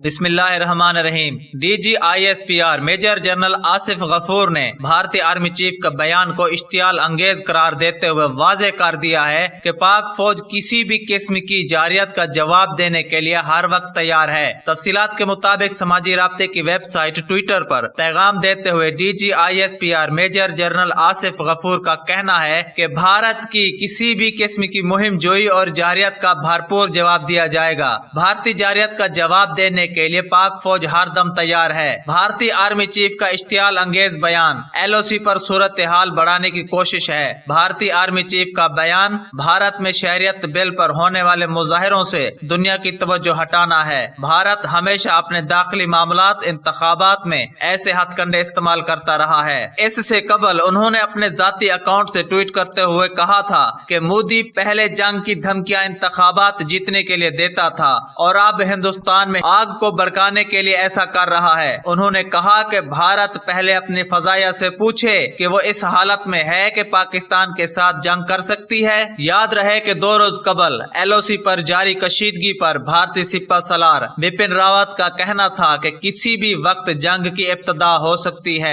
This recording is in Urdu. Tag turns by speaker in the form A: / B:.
A: بسم اللہ الرحمن الرحیم۔ D G I S P R major general Asif Ghafoor نے بھارتی آرمی چیف کا بیان کو اشتعال انگیز قرار دیتے ہوئے واضح کر دیا ہے کہ پاک فوج کسی بھی قسم کی جارحیت کا جواب دینے کے لیے ہر وقت تیار ہے۔ تفصیلات کے مطابق سماجی رابطے کی ویب سائٹ ٹویٹر پر پیغام دیتے ہوئے D G I S P R major general Asif Ghafoor کا کہنا ہے کہ بھارت کی کسی بھی قسم کی مہم جوئی اور جارحیت کا بھرپور جواب دیا جائے گا۔ بھارتی جارحیت کا جواب دینے کے لیے پاک فوج ہر دم تیار ہے۔ بھارتی آرمی چیف کا اشتعال انگیز بیان ایل او سی پر صورتحال بڑھانے کی کوشش ہے۔ بھارتی آرمی چیف کا بیان بھارت میں شہریت بل پر ہونے والے مظاہروں سے دنیا کی توجہ ہٹانا ہے۔ بھارت ہمیشہ اپنے داخلی معاملات انتخابات میں ایسے ہتھ کنڈے استعمال کرتا رہا ہے۔ اس سے قبل انہوں نے اپنے ذاتی اکاؤنٹ سے ٹویٹ کرتے ہوئے کہا تھا کہ مودی پہلے جنگ کی دھمکیاں انتخابات جیتنے کے لیے دیتا تھا اور اب ہندوستان میں آگ کو بھڑکانے کے لیے ایسا کر رہا ہے۔ انہوں نے کہا کہ بھارت پہلے اپنی فضائیہ سے پوچھے کہ وہ اس حالت میں ہے کہ پاکستان کے ساتھ جنگ کر سکتی ہے۔ یاد رہے کہ 2 روز قبل ایل او سی پر جاری کشیدگی پر بھارتی سپہ سالار بپن راوت کا کہنا تھا کہ کسی بھی وقت جنگ کی ابتدا ہو سکتی ہے۔